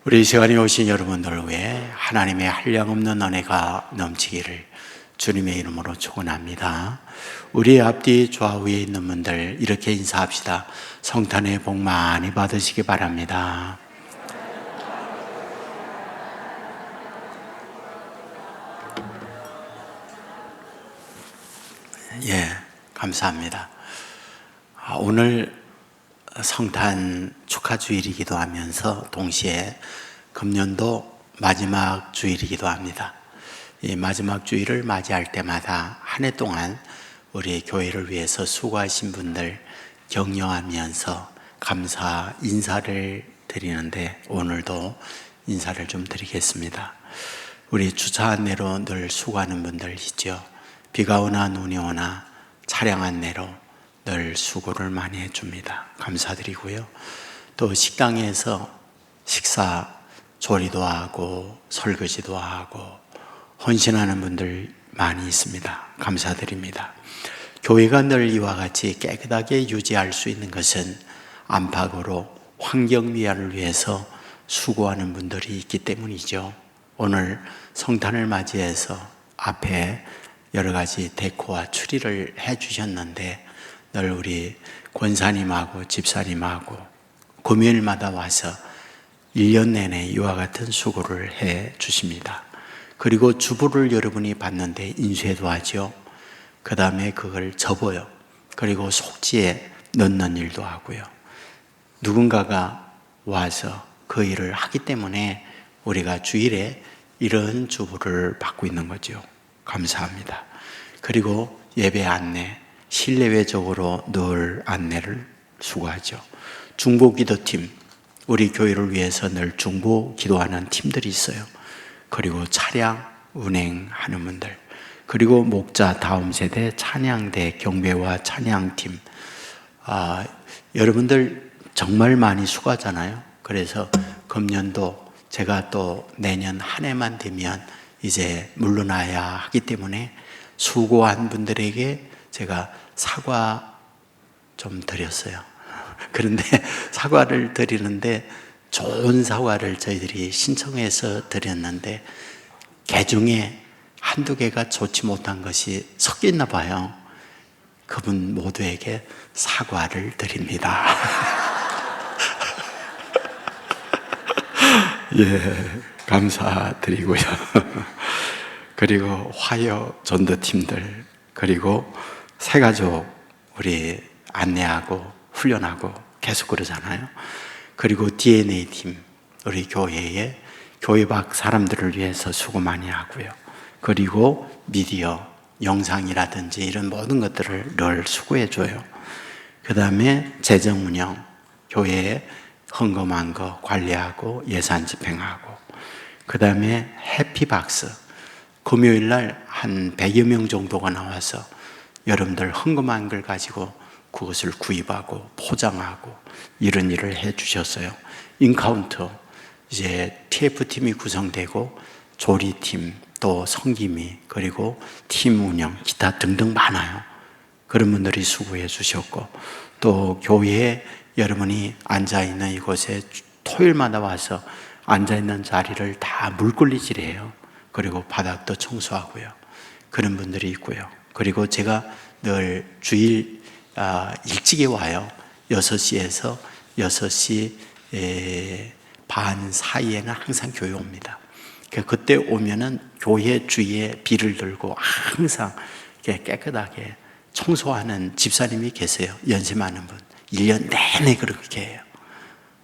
우리 이 시간에 오신 여러분들 위해 하나님의 한량없는 은혜가 넘치기를 주님의 이름으로 축원합니다. 우리 앞뒤 좌우에 있는 분들 이렇게 인사합시다. 성탄의 복 많이 받으시기 바랍니다. 감사합니다. 오늘 성탄 축하주일이기도 하면서 동시에 금년도 마지막 주일이기도 합니다. 이 마지막 주일을 맞이할 때마다 한 해 동안 우리 교회를 위해서 수고하신 분들 격려하면서 감사 인사를 드리는데 오늘도 인사를 좀 드리겠습니다. 우리 주차 안내로 늘 수고하는 분들 있죠. 비가 오나 눈이 오나 차량 안내로 늘 수고를 많이 해줍니다. 감사드리고요. 또 식당에서 식사 조리도 하고 설거지도 하고 헌신하는 분들 많이 있습니다. 감사드립니다. 교회가 늘 이와 같이 깨끗하게 유지할 수 있는 것은 안팎으로 환경미화를 위해서 수고하는 분들이 있기 때문이죠. 오늘 성탄을 맞이해서 앞에 여러 가지 데코와 추리를 해주셨는데 늘 우리 권사님하고 집사님하고 금요일마다 와서 1년 내내 이와 같은 수고를 해 주십니다. 그리고 주부를 여러분이 봤는데 인쇄도 하죠. 그 다음에 그걸 접어요. 그리고 속지에 넣는 일도 하고요. 누군가가 와서 그 일을 하기 때문에 우리가 주일에 이런 주부를 받고 있는 거죠. 감사합니다. 그리고 예배 안내, 실내외적으로 늘 안내를 수고하죠. 중보기도팀, 우리 교회를 위해서 늘 중보 기도하는 팀들이 있어요. 그리고 차량 운행하는 분들, 그리고 목자 다음 세대 찬양대 경배와 찬양팀, 여러분들 정말 많이 수고하잖아요. 그래서 금년도 제가 또 내년 한 해만 되면 이제 물러나야 하기 때문에 수고한 분들에게 제가 사과 좀 드렸어요. 그런데 사과를 드리는데 좋은 사과를 저희들이 신청해서 드렸는데 개 중에 한두 개가 좋지 못한 것이 섞여 있나 봐요. 그분 모두에게 사과를 드립니다. 감사드리고요. 그리고 화요 전도팀들, 그리고 새가족 우리 안내하고 훈련하고 계속 그러잖아요. 그리고 DNA 팀, 우리 교회에 교회 밖 사람들을 위해서 수고 많이 하고요. 그리고 미디어, 영상이라든지 이런 모든 것들을 늘 수고해줘요. 그 다음에 재정 운영, 교회에 헌금한 거 관리하고 예산 집행하고, 그 다음에 해피박스, 금요일날 한 100여 명 정도가 나와서 여러분들 헌금한 걸 가지고 그것을 구입하고 포장하고 이런 일을 해 주셨어요. 인카운터, 이제 TF팀이 구성되고 조리팀, 또 성김이, 그리고 팀 운영, 기타 등등 많아요. 그런 분들이 수고해 주셨고, 또 교회에 여러분이 앉아있는 이곳에 토요일마다 와서 앉아있는 자리를 다 물걸레질해요. 그리고 바닥도 청소하고요. 그런 분들이 있고요. 그리고 제가 늘 주일 일찍이 와요. 6시에서 6시 반 사이에는 항상 교회 옵니다. 그때 오면은 교회 주위에 비를 들고 항상 깨끗하게 청소하는 집사님이 계세요. 연세 많은 분. 1년 내내 그렇게 해요.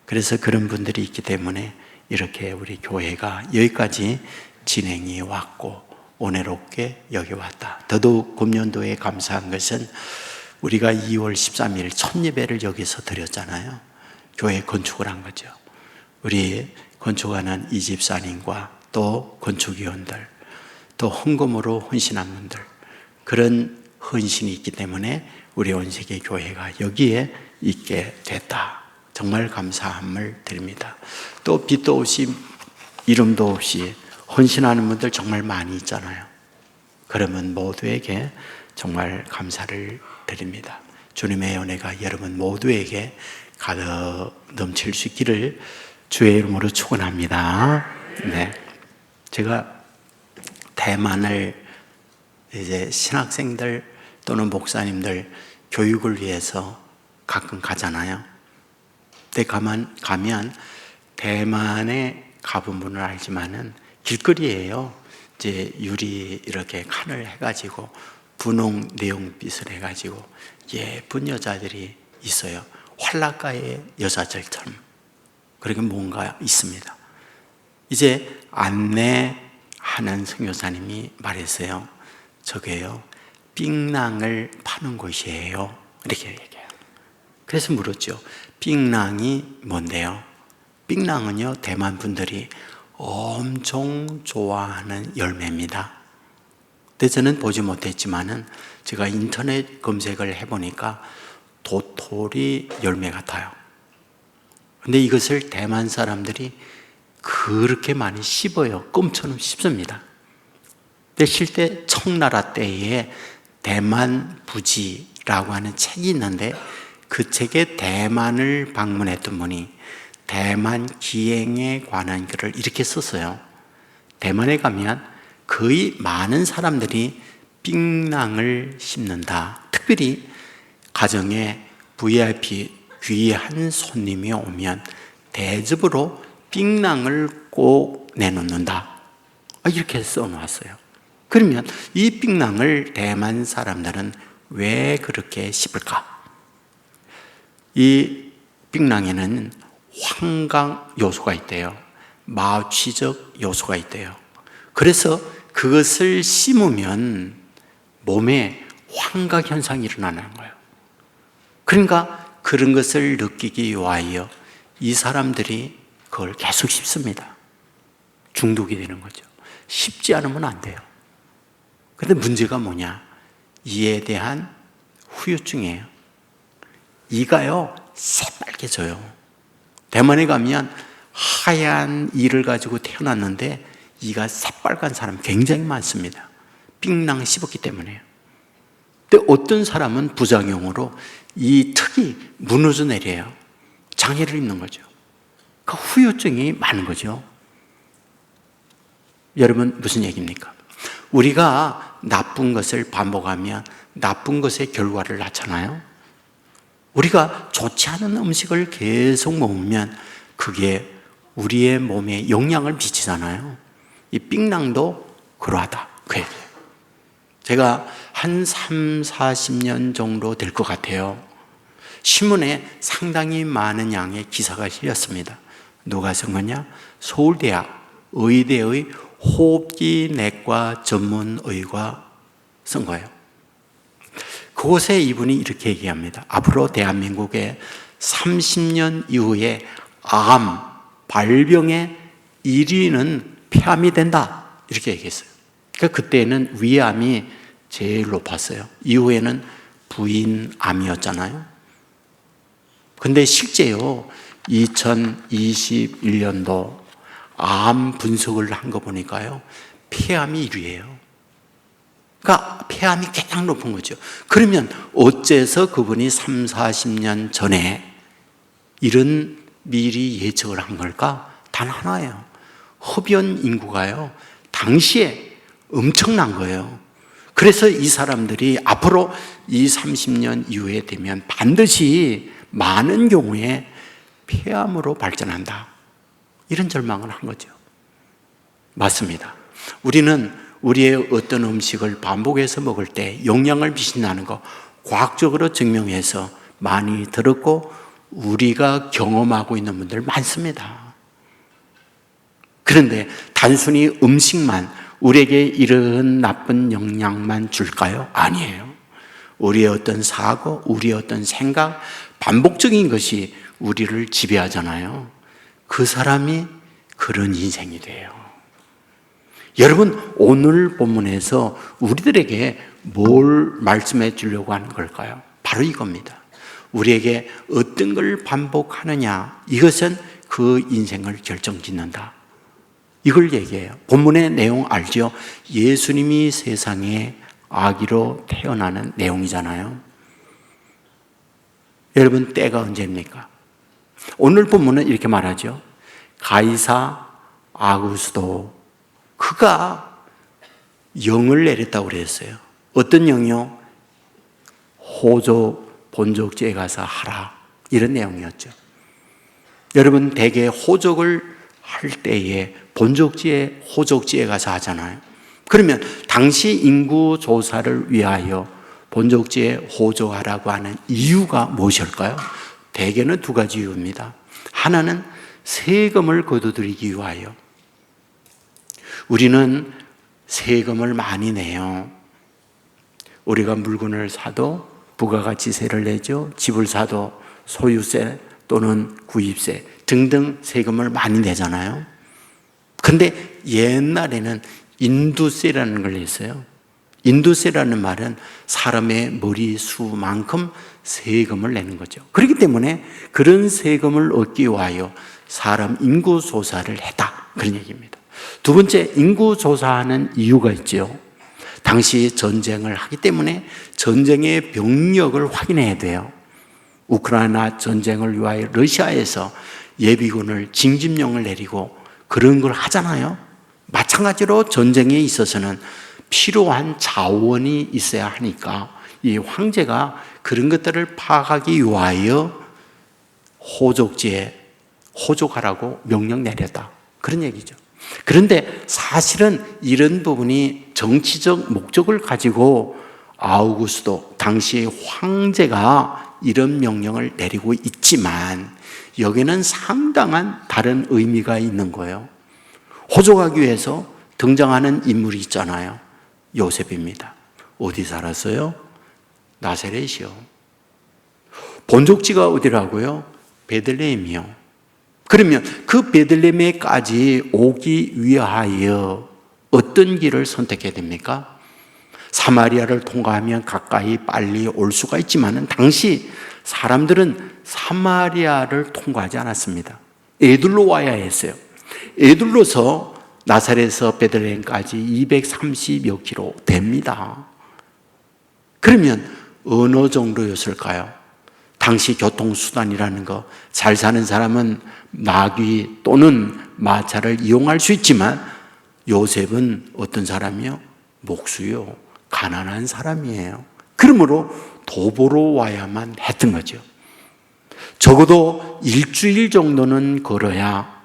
그래서 그런 분들이 있기 때문에 이렇게 우리 교회가 여기까지 진행이 왔고 은혜롭게 여기 왔다. 더더욱 금년도에 감사한 것은 우리가 2월 13일 첫 예배를 여기서 드렸잖아요. 교회 건축을 한 거죠. 우리 건축하는 이 집사님과 또 건축위원들, 또 헌금으로 헌신한 분들, 그런 헌신이 있기 때문에 우리 온세계 교회가 여기에 있게 됐다. 정말 감사함을 드립니다. 또 빛도 없이 이름도 없이 헌신하는 분들 정말 많이 있잖아요. 그러면 모두에게 정말 감사를 드립니다. 주님의 은혜가 여러분 모두에게 가득 넘칠 수 있기를 주의 이름으로 축원합니다. 네, 제가 대만을 이제 신학생들 또는 목사님들 교육을 위해서 가끔 가잖아요. 근데 가면 대만에 가본 분은 알지만은 길거리에요. 이제 유리 이렇게 칸을 해가지고 분홍 내용빛을 해가지고 예쁜 여자들이 있어요. 활락가의 여자들처럼. 그렇게 뭔가 있습니다. 이제 안내하는 선교사님이 말했어요. 저게요, 槟랑을 파는 곳이에요. 이렇게 얘기해요. 그래서 물었죠. 槟랑이 뭔데요? 槟랑은요, 대만 분들이 엄청 좋아하는 열매입니다. 근데 저는 보지 못했지만은 제가 인터넷 검색을 해보니까 도토리 열매 같아요. 근데 이것을 대만 사람들이 그렇게 많이 씹어요. 껌처럼 씹습니다. 근데 실제 청나라 때에 대만 부지라고 하는 책이 있는데 그 책에 대만을 방문했던 분이 대만 기행에 관한 글을 이렇게 썼어요. 대만에 가면 거의 많은 사람들이 槟랑을 씹는다. 특별히 가정에 VIP 귀한 손님이 오면 대접으로 槟랑을 꼭 내놓는다. 이렇게 써놓았어요. 그러면 이 槟랑을 대만 사람들은 왜 그렇게 씹을까? 이 槟랑에는 환각 요소가 있대요. 마취적 요소가 있대요. 그래서 그것을 씹으면 몸에 환각 현상이 일어나는 거예요. 그러니까 그런 것을 느끼기 위하여 이 사람들이 그걸 계속 씹습니다. 중독이 되는 거죠. 씹지 않으면 안 돼요. 그런데 문제가 뭐냐? 이에 대한 후유증이에요. 이가요, 새빨개져요. 대만에 가면 하얀 이를 가지고 태어났는데 이가 새빨간 사람 굉장히 많습니다. 槟랑 씹었기 때문에요. 근데 어떤 사람은 부작용으로 이 턱이 무너져 내려요. 장애를 입는 거죠. 그 후유증이 많은 거죠. 여러분, 무슨 얘기입니까? 우리가 나쁜 것을 반복하면 나쁜 것의 결과를 낳잖아요. 우리가 좋지 않은 음식을 계속 먹으면 그게 우리의 몸에 영향을 미치잖아요. 이 槟랑도 그러하다. 그 얘기예요. 제가 한 40년 정도 될 것 같아요. 신문에 상당히 많은 양의 기사가 실렸습니다. 누가 쓴 거냐? 서울대학 의대의 호흡기 내과 전문의가 쓴 거예요. 그곳에 이분이 이렇게 얘기합니다. 앞으로 대한민국에 30년 이후에 암, 발병의 1위는 폐암이 된다. 이렇게 얘기했어요. 그러니까 그때는 위암이 제일 높았어요. 이후에는 부인암이었잖아요. 근데 실제요, 2021년도 암 분석을 한 거 보니까요, 폐암이 1위예요. 그러니까 폐암이 가장 높은 거죠. 그러면 어째서 그분이 40년 전에 이런 미리 예측을 한 걸까? 단 하나예요. 흡연 인구가요, 당시에 엄청난 거예요. 그래서 이 사람들이 앞으로 이 30년 이후에 되면 반드시 많은 경우에 폐암으로 발전한다. 이런 절망을 한 거죠. 맞습니다. 우리는 우리의 어떤 음식을 반복해서 먹을 때 영향을 미친다는 거 과학적으로 증명해서 많이 들었고 우리가 경험하고 있는 분들 많습니다. 그런데 단순히 음식만 우리에게 이런 나쁜 영향만 줄까요? 아니에요. 우리의 어떤 사고, 우리의 어떤 생각, 반복적인 것이 우리를 지배하잖아요. 그 사람이 그런 인생이 돼요. 여러분, 오늘 본문에서 우리들에게 뭘 말씀해 주려고 하는 걸까요? 바로 이겁니다. 우리에게 어떤 걸 반복하느냐, 이것은 그 인생을 결정짓는다. 이걸 얘기해요. 본문의 내용 알죠? 예수님이 세상에 아기로 태어나는 내용이잖아요. 여러분, 때가 언제입니까? 오늘 본문은 이렇게 말하죠. 가이사 아구스도 그가 영을 내렸다고 그랬어요. 어떤 영이요? 호족 본족지에 가서 하라, 이런 내용이었죠. 여러분, 대개 호족을 할 때에 본족지에 호족지에 가서 하잖아요. 그러면 당시 인구 조사를 위하여 본족지에 호족하라고 하는 이유가 무엇일까요? 대개는 두 가지 이유입니다. 하나는 세금을 거둬들이기 위하여. 우리는 세금을 많이 내요. 우리가 물건을 사도 부가가치세를 내죠. 집을 사도 소유세 또는 구입세 등등 세금을 많이 내잖아요. 근데 옛날에는 인두세라는 걸 냈어요. 인두세라는 말은 사람의 머리수만큼 세금을 내는 거죠. 그렇기 때문에 그런 세금을 얻기 위하여 사람 인구 조사를 했다, 그런 얘기입니다. 두 번째, 인구 조사하는 이유가 있죠. 당시 전쟁을 하기 때문에 전쟁의 병력을 확인해야 돼요. 우크라이나 전쟁을 위하여 러시아에서 예비군을 징집령을 내리고 그런 걸 하잖아요. 마찬가지로 전쟁에 있어서는 필요한 자원이 있어야 하니까 이 황제가 그런 것들을 파악하기 위하여 호족지에 호족하라고 명령 내렸다, 그런 얘기죠. 그런데 사실은 이런 부분이 정치적 목적을 가지고 아우구스도 당시 황제가 이런 명령을 내리고 있지만 여기는 상당한 다른 의미가 있는 거예요. 호족하기 위해서 등장하는 인물이 있잖아요. 요셉입니다. 어디 살았어요? 나사렛이요. 본족지가 어디라고요? 베들레헴이요. 그러면 그 베들레헴에까지 오기 위하여 어떤 길을 선택해야 됩니까? 사마리아를 통과하면 가까이 빨리 올 수가 있지만 당시 사람들은 사마리아를 통과하지 않았습니다. 에둘로 와야 했어요. 에둘로서 나사렛에서 베들레헴까지 230여 킬로 됩니다. 그러면 어느 정도였을까요? 당시 교통수단이라는 거, 잘 사는 사람은 나귀 또는 마차를 이용할 수 있지만 요셉은 어떤 사람이요? 목수요. 가난한 사람이에요. 그러므로 도보로 와야만 했던 거죠. 적어도 일주일 정도는 걸어야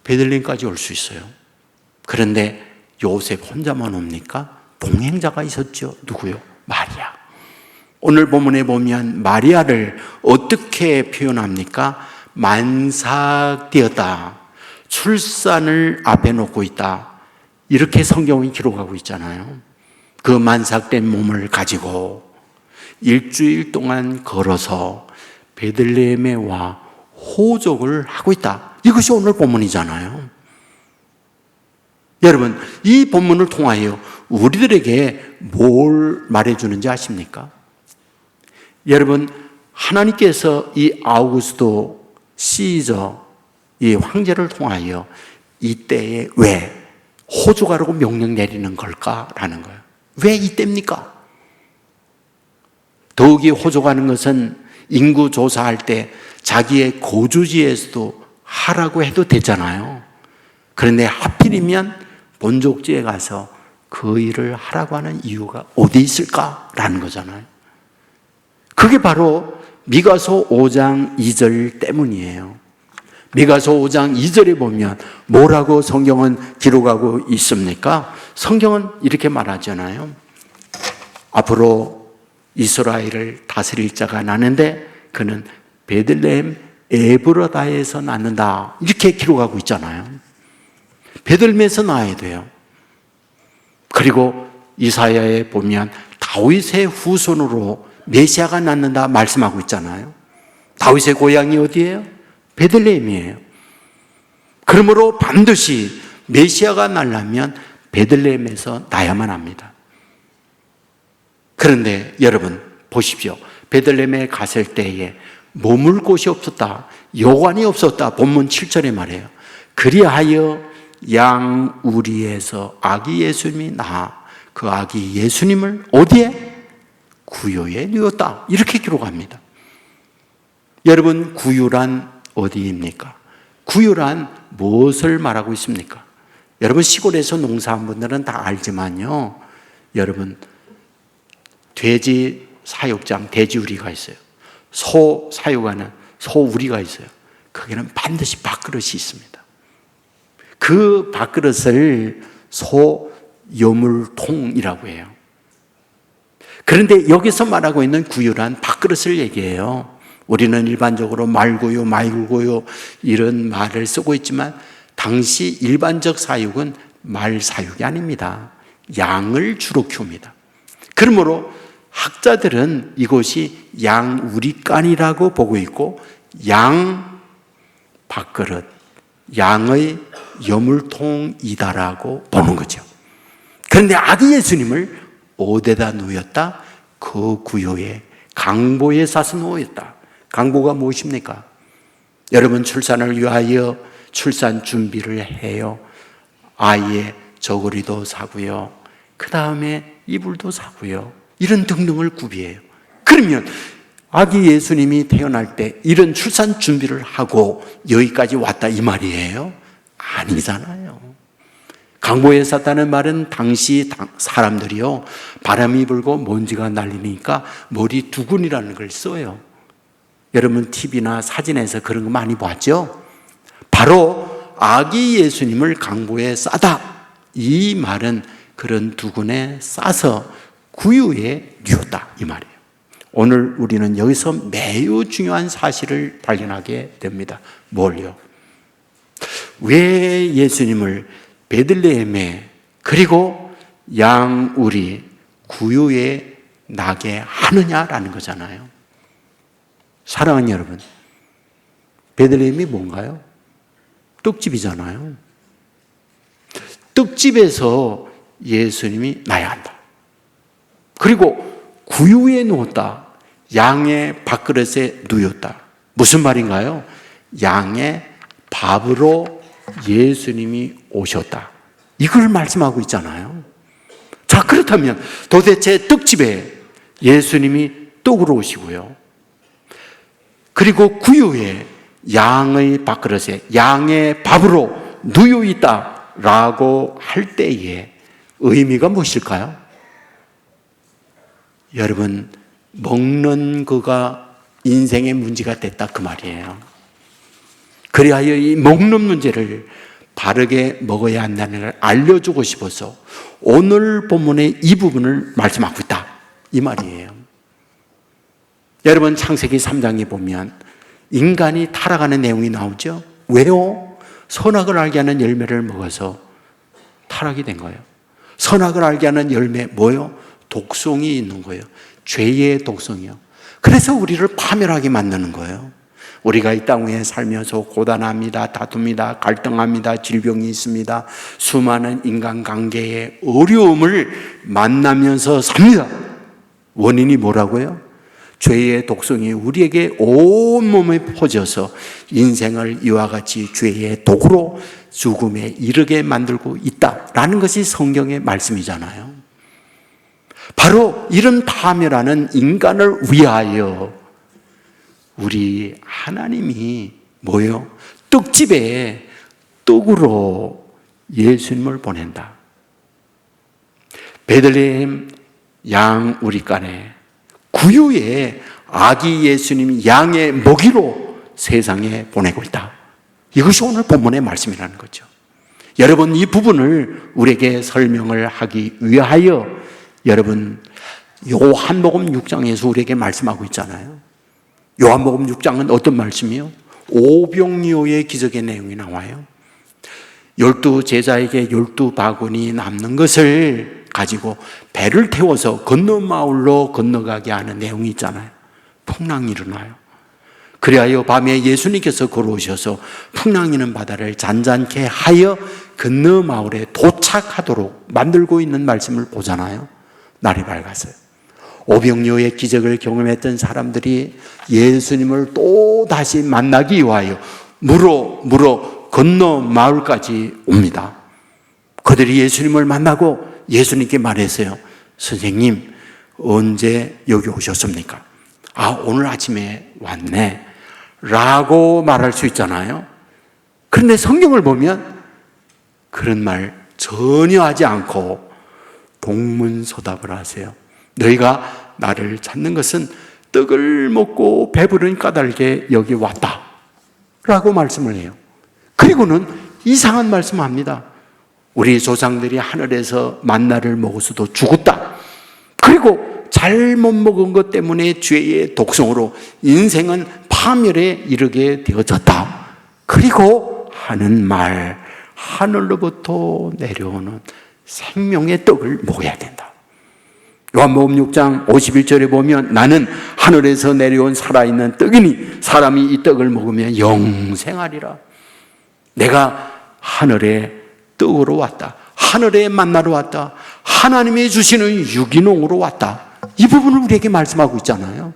베들레헴까지 올 수 있어요. 그런데 요셉 혼자만 옵니까? 동행자가 있었죠. 누구요? 마리아. 오늘 본문에 보면 마리아를 어떻게 표현합니까? 만삭되었다. 출산을 앞에 놓고 있다. 이렇게 성경이 기록하고 있잖아요. 그 만삭된 몸을 가지고 일주일 동안 걸어서 베들레헴에 와 호족을 하고 있다. 이것이 오늘 본문이잖아요. 여러분, 이 본문을 통하여 우리들에게 뭘 말해주는지 아십니까? 여러분, 하나님께서 이 아우구스도 시저, 이 황제를 통하여 이때에 왜 호족하라고 명령 내리는 걸까라는 거예요. 왜 이때입니까? 더욱이 호족하는 것은 인구 조사할 때 자기의 거주지에서도 하라고 해도 되잖아요. 그런데 하필이면 본족지에 가서 그 일을 하라고 하는 이유가 어디 있을까라는 거잖아요. 그게 바로 미가서 5장 2절 때문이에요. 미가서 5장 2절에 보면 뭐라고 성경은 기록하고 있습니까? 성경은 이렇게 말하잖아요. 앞으로 이스라엘을 다스릴 자가 나는데 그는 베들레헴 에브라다에서 낳는다. 이렇게 기록하고 있잖아요. 베들레헴에서 낳아야 돼요. 그리고 이사야에 보면 다윗의 후손으로 메시아가 낳는다 말씀하고 있잖아요. 다윗의 고향이 어디예요? 베들레헴이에요. 그러므로 반드시 메시아가 낳으려면 베들레헴에서 낳아야만 합니다. 그런데 여러분 보십시오. 베들레헴에 갔을 때에 머물 곳이 없었다. 여관이 없었다. 본문 7절에 말해요. 그리하여 양우리에서 아기 예수님이 낳아 그 아기 예수님을 어디에? 구유에 누웠다. 이렇게 기록합니다. 여러분, 구유란 어디입니까? 구유란 무엇을 말하고 있습니까? 여러분 시골에서 농사한 분들은 다 알지만요, 여러분 돼지 사육장 돼지우리가 있어요. 소 사육하는 소우리가 있어요. 거기는 반드시 밥그릇이 있습니다. 그 밥그릇을 소여물통이라고 해요. 그런데 여기서 말하고 있는 구유란 밥그릇을 얘기해요. 우리는 일반적으로 말구유, 말구유 이런 말을 쓰고 있지만 당시 일반적 사육은 말 사육이 아닙니다. 양을 주로 키웁니다. 그러므로 학자들은 이곳이 양우리간이라고 보고 있고 양 밥그릇, 양의 여물통이다라고 보는 거죠. 그런데 아기 예수님을 어디다 누웠다? 그 구유에 강보에 싸서 누웠다. 강보가 무엇입니까? 여러분 출산을 위하여 출산 준비를 해요. 아이의 저고리도 사고요. 그 다음에 이불도 사고요. 이런 등등을 구비해요. 그러면 아기 예수님이 태어날 때 이런 출산 준비를 하고 여기까지 왔다 이 말이에요? 아니잖아요. 강보에 쌌다는 말은 당시 사람들이요, 바람이 불고 먼지가 날리니까 머리 두근이라는 걸 써요. 여러분 TV나 사진에서 그런 거 많이 봤죠? 바로 아기 예수님을 강보에 싸다, 이 말은 그런 두근에 싸서 구유에 뉘었다 이 말이에요. 오늘 우리는 여기서 매우 중요한 사실을 발견하게 됩니다. 뭘요? 왜 예수님을 베들레헴에 그리고 양우리 구유에 나게 하느냐라는 거잖아요. 사랑하는 여러분, 베들레헴이 뭔가요? 떡집이잖아요. 떡집에서 예수님이 나야 한다. 그리고 구유에 누웠다. 양의 밥그릇에 누웠다. 무슨 말인가요? 양의 밥으로 예수님이 오셨다. 이걸 말씀하고 있잖아요. 자, 그렇다면 도대체 떡집에 예수님이 떡으로 오시고요, 그리고 구유에 양의 밥그릇에 양의 밥으로 누워 있다라고 할 때의 의미가 무엇일까요? 여러분, 먹는 거가 인생의 문제가 됐다 그 말이에요. 그리하여 이 먹는 문제를 바르게 먹어야 한다는 걸 알려주고 싶어서 오늘 본문의 이 부분을 말씀하고 있다 이 말이에요. 여러분 창세기 3장에 보면 인간이 타락하는 내용이 나오죠. 왜요? 선악을 알게 하는 열매를 먹어서 타락이 된 거예요. 선악을 알게 하는 열매 뭐요? 독성이 있는 거예요. 죄의 독성이요. 그래서 우리를 파멸하게 만드는 거예요. 우리가 이 땅 위에 살면서 고단합니다. 다툽니다. 갈등합니다. 질병이 있습니다. 수많은 인간관계의 어려움을 만나면서 삽니다. 원인이 뭐라고요? 죄의 독성이 우리에게 온몸에 퍼져서 인생을 이와 같이 죄의 독으로 죽음에 이르게 만들고 있다라는 것이 성경의 말씀이잖아요. 바로 이런 파멸하는 인간을 위하여 우리 하나님이 뭐요? 떡집에 떡으로 예수님을 보낸다. 베들레헴 양우리간에 구유에 아기 예수님 양의 먹이로 세상에 보내고 있다. 이것이 오늘 본문의 말씀이라는 거죠. 여러분 이 부분을 우리에게 설명을 하기 위하여 여러분 요한복음 6장에서 우리에게 말씀하고 있잖아요. 요한복음 6장은 어떤 말씀이요? 오병이어의 기적의 내용이 나와요. 12 제자에게 12바구니 남는 것을 가지고 배를 태워서 건너 마을로 건너가게 하는 내용이 있잖아요. 풍랑이 일어나요. 그리하여 밤에 예수님께서 걸어오셔서 풍랑이는 바다를 잔잔케 하여 건너 마을에 도착하도록 만들고 있는 말씀을 보잖아요. 날이 밝았어요. 오병이어의 기적을 경험했던 사람들이 예수님을 또 다시 만나기 위하여 물어 건너 마을까지 옵니다. 그들이 예수님을 만나고 예수님께 말했어요. 선생님, 언제 여기 오셨습니까? 아, 오늘 아침에 왔네 라고 말할 수 있잖아요. 그런데 성경을 보면 그런 말 전혀 하지 않고 동문서답을 하세요. 너희가 나를 찾는 것은 떡을 먹고 배부른 까닭에 여기 왔다 라고 말씀을 해요. 그리고는 이상한 말씀을 합니다. 우리 조상들이 하늘에서 만나를 먹어서도 죽었다. 그리고 잘못 먹은 것 때문에 죄의 독성으로 인생은 파멸에 이르게 되어졌다. 그리고 하는 말, 하늘로부터 내려오는 생명의 떡을 먹어야 된다. 요한복음 6장 51절에 보면 나는 하늘에서 내려온 살아있는 떡이니 사람이 이 떡을 먹으면 영생하리라. 내가 하늘의 떡으로 왔다. 하늘의 만나러 왔다. 하나님이 주시는 유기농으로 왔다. 이 부분을 우리에게 말씀하고 있잖아요.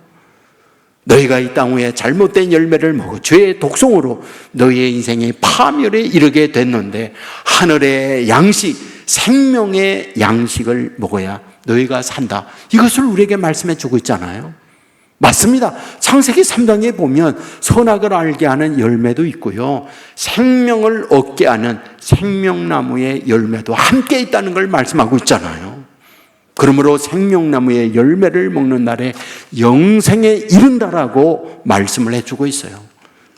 너희가 이 땅 위에 잘못된 열매를 먹어 죄의 독성으로 너희의 인생이 파멸에 이르게 됐는데 하늘의 양식, 생명의 양식을 먹어야 너희가 산다. 이것을 우리에게 말씀해 주고 있잖아요. 맞습니다. 창세기 3장에 보면 선악을 알게 하는 열매도 있고요, 생명을 얻게 하는 생명나무의 열매도 함께 있다는 걸 말씀하고 있잖아요. 그러므로 생명나무의 열매를 먹는 날에 영생에 이른다라고 말씀을 해주고 있어요.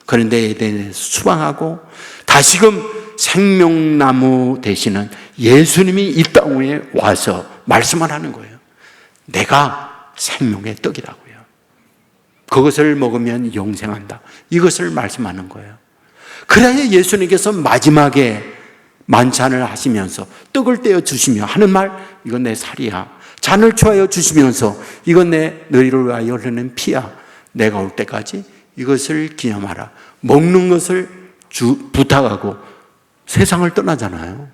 그런데 에덴에서 수방하고 다시금 생명나무 되시는 예수님이 이 땅 위에 와서 말씀을 하는 거예요. 내가 생명의 떡이라고요. 그것을 먹으면 영생한다. 이것을 말씀하는 거예요. 그래야 예수님께서 마지막에 만찬을 하시면서 떡을 떼어 주시며 하는 말, 이건 내 살이야. 잔을 취하여 주시면서 이건 내 너희를 위하여 흐르는 피야. 내가 올 때까지 이것을 기념하라. 먹는 것을 부탁하고 세상을 떠나잖아요.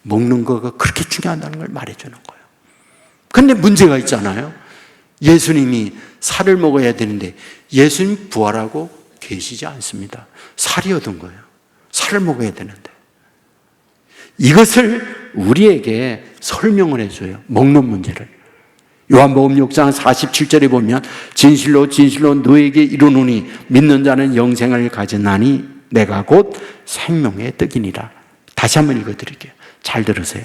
먹는 거가 그렇게 중요하다는 걸 말해주는 거예요. 그런데 문제가 있잖아요. 예수님이 살을 먹어야 되는데 예수님 부활하고 계시지 않습니다. 살이 얻은 거예요. 살을 먹어야 되는데 이것을 우리에게 설명을 해줘요. 먹는 문제를. 요한복음 6장 47절에 보면 진실로 진실로 너에게 이르노니 믿는 자는 영생을 가졌나니 내가 곧 생명의 떡이니라. 다시 한번 읽어드릴게요. 잘 들으세요.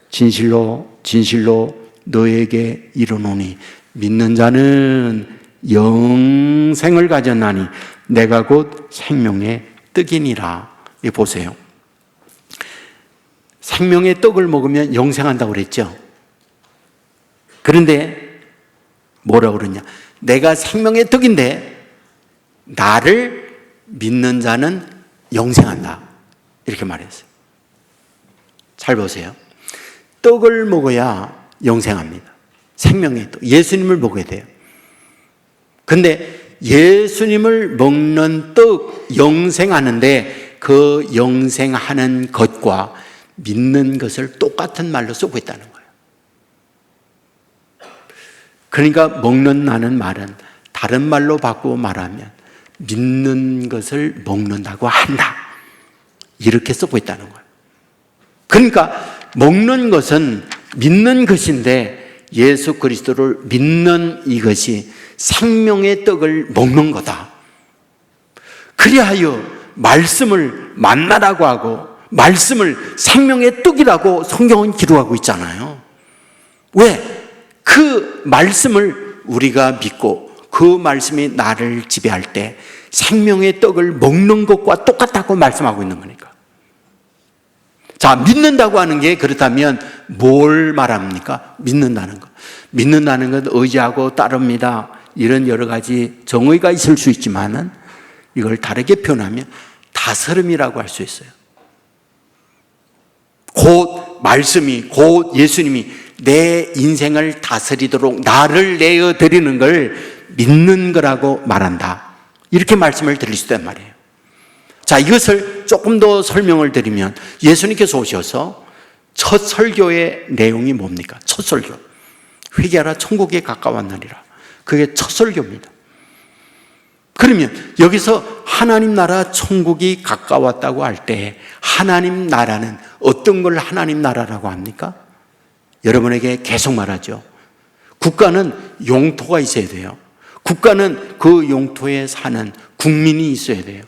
진실로 진실로 너에게 이르노니 믿는 자는 영생을 가졌나니 내가 곧 생명의 떡이니라. 이 보세요. 생명의 떡을 먹으면 영생한다고 그랬죠. 그런데 뭐라고 그러냐? 내가 생명의 떡인데 나를 믿는 자는 영생한다. 이렇게 말했어요. 잘 보세요. 떡을 먹어야 영생합니다. 생명의 떡. 예수님을 먹어야 돼요. 근데 예수님을 먹는 떡, 영생하는데 그 영생하는 것과 믿는 것을 똑같은 말로 쓰고 있다는 거예요. 그러니까 먹는다는 말은 다른 말로 바꾸어 말하면 믿는 것을 먹는다고 한다. 이렇게 쓰고 있다는 거예요. 그러니까 먹는 것은 믿는 것인데 예수 그리스도를 믿는 이것이 생명의 떡을 먹는 거다. 그리하여 말씀을 만나라고 하고 말씀을 생명의 떡이라고 성경은 기록하고 있잖아요. 왜? 그 말씀을 우리가 믿고 그 말씀이 나를 지배할 때 생명의 떡을 먹는 것과 똑같다고 말씀하고 있는 거니까. 자, 믿는다고 하는 게 그렇다면 뭘 말합니까? 믿는다는 것. 믿는다는 건 의지하고 따릅니다. 이런 여러 가지 정의가 있을 수 있지만은 이걸 다르게 표현하면 다스림이라고 할 수 있어요. 곧 말씀이, 곧 예수님이 내 인생을 다스리도록 나를 내어드리는 걸 믿는 거라고 말한다. 이렇게 말씀을 드릴 수 있단 말이에요. 자, 이것을 조금 더 설명을 드리면 예수님께서 오셔서 첫 설교의 내용이 뭡니까? 첫 설교. 회개하라 천국에 가까웠느니라. 그게 첫 설교입니다. 그러면 여기서 하나님 나라 천국이 가까웠다고 할 때 하나님 나라는 어떤 걸 하나님 나라라고 합니까? 여러분에게 계속 말하죠. 국가는 영토가 있어야 돼요. 국가는 그 영토에 사는 국민이 있어야 돼요.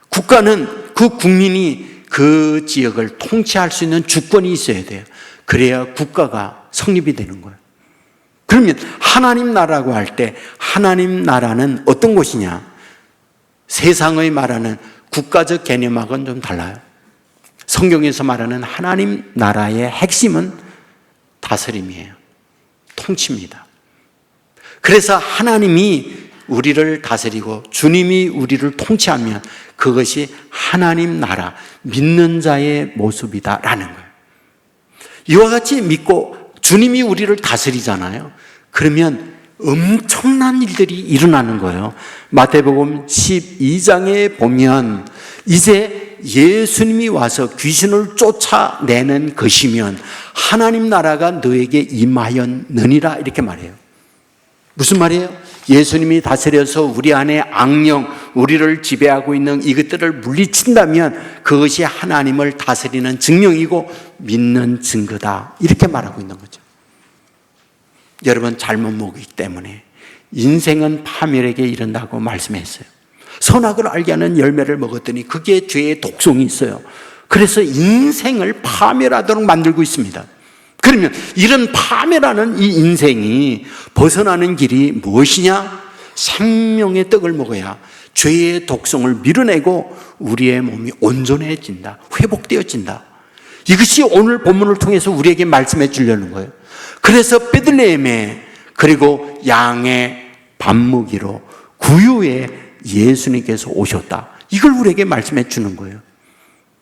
국가는 그 국민이 그 지역을 통치할 수 있는 주권이 있어야 돼요. 그래야 국가가 성립이 되는 거예요. 그러면 하나님 나라라고 할 때 하나님 나라는 어떤 곳이냐? 세상의 말하는 국가적 개념하고는 좀 달라요. 성경에서 말하는 하나님 나라의 핵심은 다스림이에요. 통치입니다. 그래서 하나님이 우리를 다스리고 주님이 우리를 통치하면 그것이 하나님 나라, 믿는 자의 모습이다라는 거예요. 이와 같이 믿고 주님이 우리를 다스리잖아요. 그러면 엄청난 일들이 일어나는 거예요. 마태복음 12장에 보면 이제 예수님이 와서 귀신을 쫓아내는 것이면 하나님 나라가 너에게 임하였느니라 이렇게 말해요. 무슨 말이에요? 예수님이 다스려서 우리 안에 악령, 우리를 지배하고 있는 이것들을 물리친다면 그것이 하나님을 다스리는 증명이고 믿는 증거다 이렇게 말하고 있는 거죠. 여러분 잘못 먹기 때문에 인생은 파멸에게 이른다고 말씀했어요. 선악을 알게 하는 열매를 먹었더니 그게 죄의 독성이 있어요. 그래서 인생을 파멸하도록 만들고 있습니다. 그러면 이런 파멸하는 이 인생이 벗어나는 길이 무엇이냐? 생명의 떡을 먹어야 죄의 독성을 밀어내고 우리의 몸이 온전해진다, 회복되어진다. 이것이 오늘 본문을 통해서 우리에게 말씀해 주려는 거예요. 그래서 베들레헴에 그리고 양의 밥 먹이로 구유에 예수님께서 오셨다. 이걸 우리에게 말씀해 주는 거예요.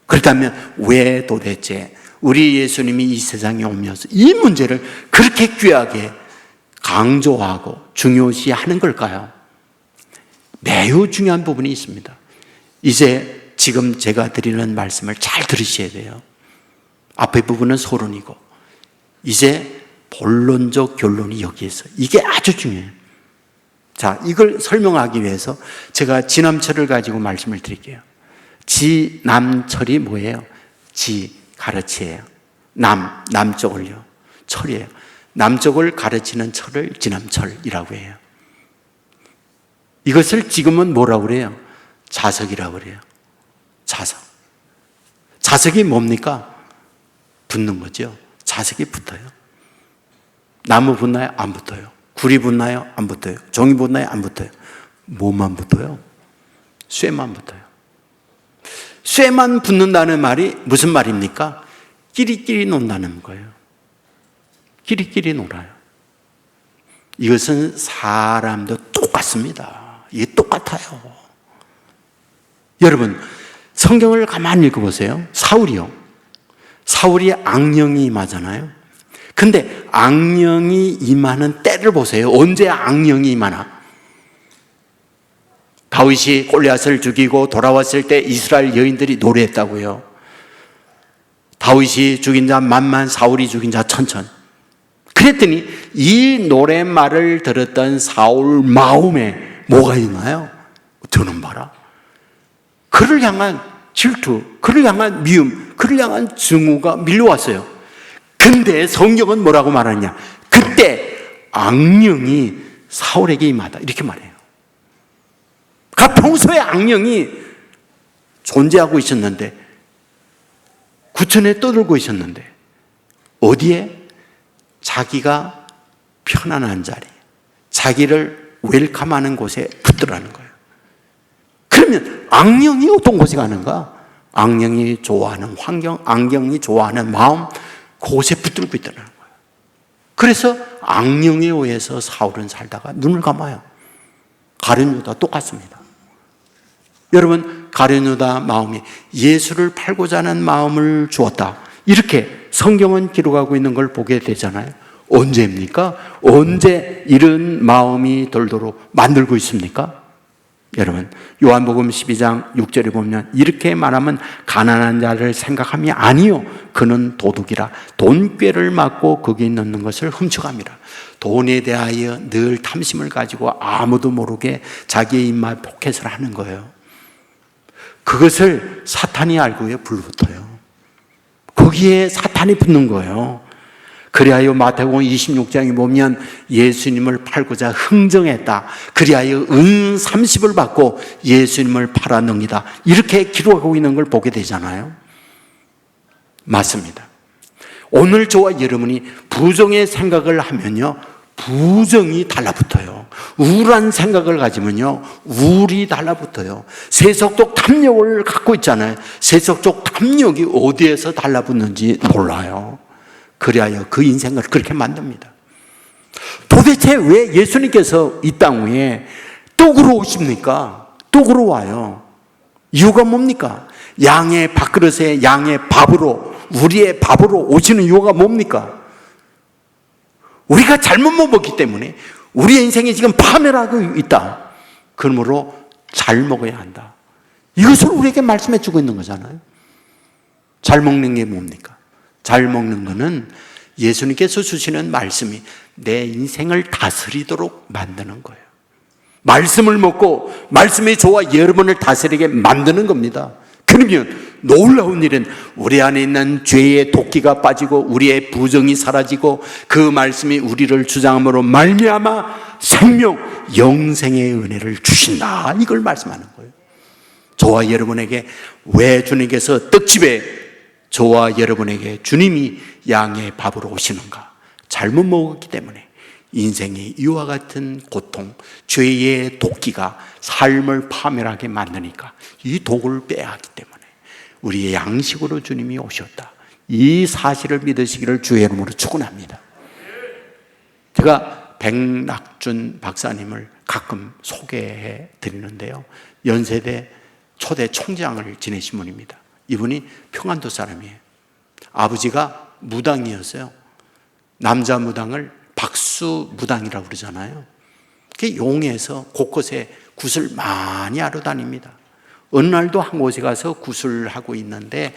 그렇다면 왜 도대체 우리 예수님이 이 세상에 오면서 이 문제를 그렇게 귀하게 강조하고 중요시하는 걸까요? 매우 중요한 부분이 있습니다. 이제 지금 제가 드리는 말씀을 잘 들으셔야 돼요. 앞의 부분은 서론이고 이제 본론적 결론이 여기에 있어요. 이게 아주 중요해요. 자, 이걸 설명하기 위해서 제가 지남철을 가지고 말씀을 드릴게요. 지남철이 뭐예요? 가르치예요. 남쪽을요. 철이에요. 남쪽을 가르치는 철을 지남철이라고 해요. 이것을 지금은 뭐라고 그래요? 자석이라고 그래요. 자석. 자석이 뭡니까? 붙는 거죠. 자석이 붙어요. 나무 붙나요? 안 붙어요. 구리 붙나요? 안 붙어요. 종이 붙나요? 안 붙어요. 뭐만 붙어요? 쇠만 붙어요. 쇠만 붙는다는 말이 무슨 말입니까? 끼리끼리 논다는 거예요. 끼리끼리 놀아요. 이것은 사람도 똑같습니다. 이게 똑같아요. 여러분, 성경을 가만히 읽어보세요. 사울이 악령이 임하잖아요. 근데 악령이 임하는 때를 보세요. 언제 악령이 임하나? 다윗이 골리앗을 죽이고 돌아왔을 때 이스라엘 여인들이 노래했다고요. 다윗이 죽인 자 만만, 사울이 죽인 자 천천. 그랬더니 이 노랫말을 들었던 사울 마음에 뭐가 있나요? 저는 봐라. 그를 향한 질투, 그를 향한 미움, 그를 향한 증오가 밀려왔어요. 근데 성경은 뭐라고 말하냐? 그때 악령이 사울에게 임하다 이렇게 말해요. 평소에 악령이 존재하고 있었는데 구천에 떠들고 있었는데 어디에? 자기가 편안한 자리, 자기를 웰컴하는 곳에 붙더라는 거예요. 그러면 악령이 어떤 곳에 가는가? 악령이 좋아하는 환경, 악령이 좋아하는 마음, 그곳에 붙들고 있다는 거예요. 그래서 악령에 의해서 사울은 살다가 눈을 감아요. 가룟 유다 똑같습니다. 여러분, 가룟 유다 마음이 예수를 팔고자 하는 마음을 주었다. 이렇게 성경은 기록하고 있는 걸 보게 되잖아요. 언제입니까? 언제 이런 마음이 들도록 만들고 있습니까? 여러분, 요한복음 12장 6절에 보면 이렇게 말하면 가난한 자를 생각함이 아니요 그는 도둑이라 돈꾀를 맞고 거기에 넣는 것을 훔쳐갑니다. 돈에 대하여 늘 탐심을 가지고 아무도 모르게 자기의 입맛 포켓을 하는 거예요. 그것을 사탄이 알고요 불붙어요. 거기에 사탄이 붙는 거예요. 그리하여 마태복음 26장에 보면 예수님을 팔고자 흥정했다. 그리하여 은 30을 받고 예수님을 팔아넘기다. 이렇게 기록하고 있는 걸 보게 되잖아요. 맞습니다. 오늘 저와 여러분이 부정의 생각을 하면요, 부정이 달라붙어요. 우울한 생각을 가지면요, 우울이 달라붙어요. 세속적 탐욕을 갖고 있잖아요. 세속적 탐욕이 어디에서 달라붙는지 몰라요. 그리하여 그 인생을 그렇게 만듭니다. 도대체 왜 예수님께서 이 땅 위에 떡으로 오십니까? 떡으로 와요. 이유가 뭡니까? 양의 밥그릇에 양의 밥으로, 우리의 밥으로 오시는 이유가 뭡니까? 우리가 잘못 먹었기 때문에 우리의 인생이 지금 파멸하고 있다. 그러므로 잘 먹어야 한다. 이것을 우리에게 말씀해 주고 있는 거잖아요. 잘 먹는 게 뭡니까? 잘 먹는 거는 예수님께서 주시는 말씀이 내 인생을 다스리도록 만드는 거예요. 말씀을 먹고 말씀이 저와 여러분을 다스리게 만드는 겁니다. 그러면 놀라운 일은 우리 안에 있는 죄의 도끼가 빠지고 우리의 부정이 사라지고 그 말씀이 우리를 주장함으로 말미암아 생명, 영생의 은혜를 주신다. 이걸 말씀하는 거예요. 저와 여러분에게 왜 주님께서 떡집에 저와 여러분에게 주님이 양의 밥으로 오시는가? 잘못 먹었기 때문에 인생의 이와 같은 고통, 죄의 도끼가 삶을 파멸하게 만드니까 이 독을 빼야 하기 때문에 우리의 양식으로 주님이 오셨다. 이 사실을 믿으시기를 주의 이름으로 축원합니다. 제가 백낙준 박사님을 가끔 소개해 드리는데요, 연세대 초대 총장을 지내신 분입니다. 이분이 평안도 사람이에요. 아버지가 무당이었어요. 남자 무당을 박수 무당이라고 그러잖아요. 용해서 곳곳에 굿을 많이 하러 다닙니다. 어느 날도 한 곳에 가서 굿을 하고 있는데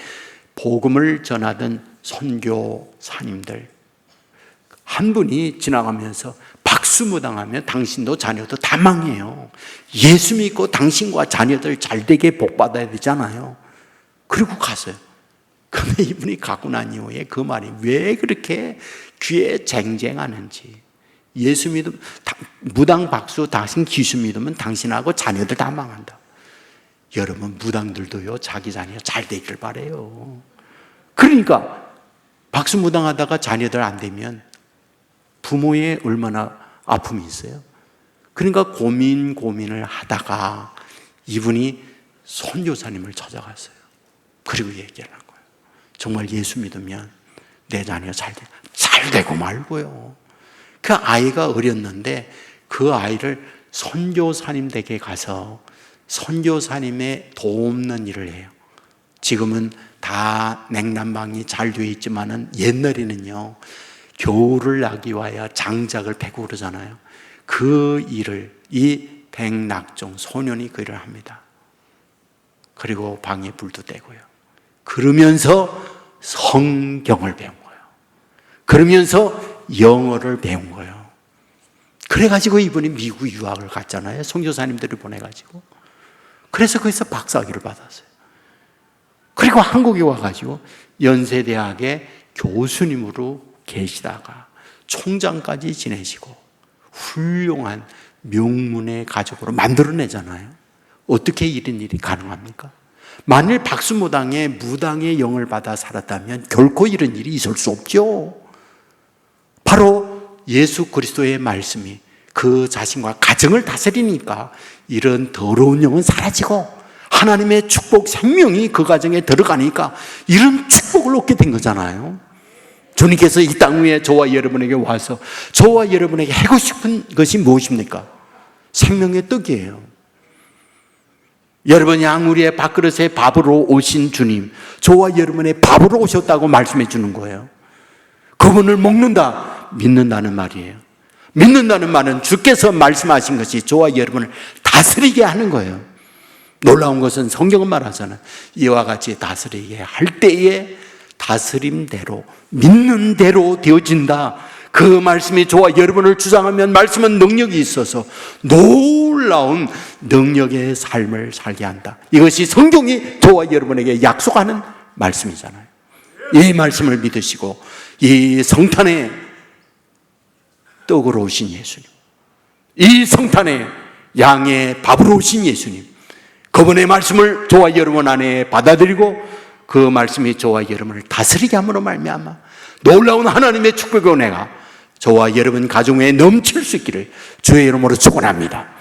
복음을 전하던 선교사님들 한 분이 지나가면서 박수 무당하면 당신도 자녀도 다 망해요. 예수 믿고 당신과 자녀들 잘 되게 복 받아야 되잖아요. 그리고 갔어요. 그런데 이분이 가고 난 이후에 그 말이 왜 그렇게 귀에 쟁쟁하는지, 예수 믿으면 무당 박수 당신 기수 믿으면 당신하고 자녀들 다 망한다. 여러분 무당들도요 자기 자녀 잘 되길 바래요. 그러니까 박수 무당하다가 자녀들 안 되면 부모의 얼마나 아픔이 있어요. 그러니까 고민을 하다가 이분이 선교사님을 찾아갔어요. 그리고 얘기를 한 거예요. 정말 예수 믿으면 내 자녀 잘 되고 말고요. 그 아이가 어렸는데 그 아이를 선교사님 댁에 가서 선교사님의 도움는 일을 해요. 지금은 다 냉난방이 잘 되어 있지만은 옛날에는요 겨울을 나기 위하여 장작을 패고 그러잖아요. 그 일을 이 백낙종 소년이 그 일을 합니다. 그리고 방에 불도 떼고요. 그러면서 성경을 배운 거예요. 그러면서 영어를 배운 거예요. 그래가지고 이분이 미국 유학을 갔잖아요. 선교사님들을 보내가지고. 그래서 거기서 박사학위를 받았어요. 그리고 한국에 와가지고 연세대학의 교수님으로 계시다가 총장까지 지내시고 훌륭한 명문의 가족으로 만들어내잖아요. 어떻게 이런 일이 가능합니까? 만일 박수무당의 무당의 영을 받아 살았다면 결코 이런 일이 있을 수 없죠. 바로 예수 그리스도의 말씀이 그 자신과 가정을 다스리니까 이런 더러운 영은 사라지고 하나님의 축복 생명이 그 가정에 들어가니까 이런 축복을 얻게 된 거잖아요. 주님께서 이 땅 위에 저와 여러분에게 와서 저와 여러분에게 하고 싶은 것이 무엇입니까? 생명의 떡이에요. 여러분 양우리의 밥그릇에 밥으로 오신 주님, 저와 여러분의 밥으로 오셨다고 말씀해 주는 거예요. 그분을 먹는다, 믿는다는 말이에요. 믿는다는 말은 주께서 말씀하신 것이 저와 여러분을 다스리게 하는 거예요. 놀라운 것은 성경은 말하잖아요. 이와 같이 다스리게 할 때에 다스림대로 믿는 대로 되어진다. 그 말씀이 저와 여러분을 주장하면 말씀은 능력이 있어서 놀라운 능력의 삶을 살게 한다. 이것이 성경이 저와 여러분에게 약속하는 말씀이잖아요. 이 말씀을 믿으시고 이 성탄에 떡으로 오신 예수님, 이 성탄에 양의 밥으로 오신 예수님, 그분의 말씀을 저와 여러분 안에 받아들이고 그 말씀이 저와 여러분을 다스리게 함으로 말미암아 놀라운 하나님의 축복의 은혜가 저와 여러분 가정 외에 넘칠 수 있기를 주의 이름으로 축원합니다.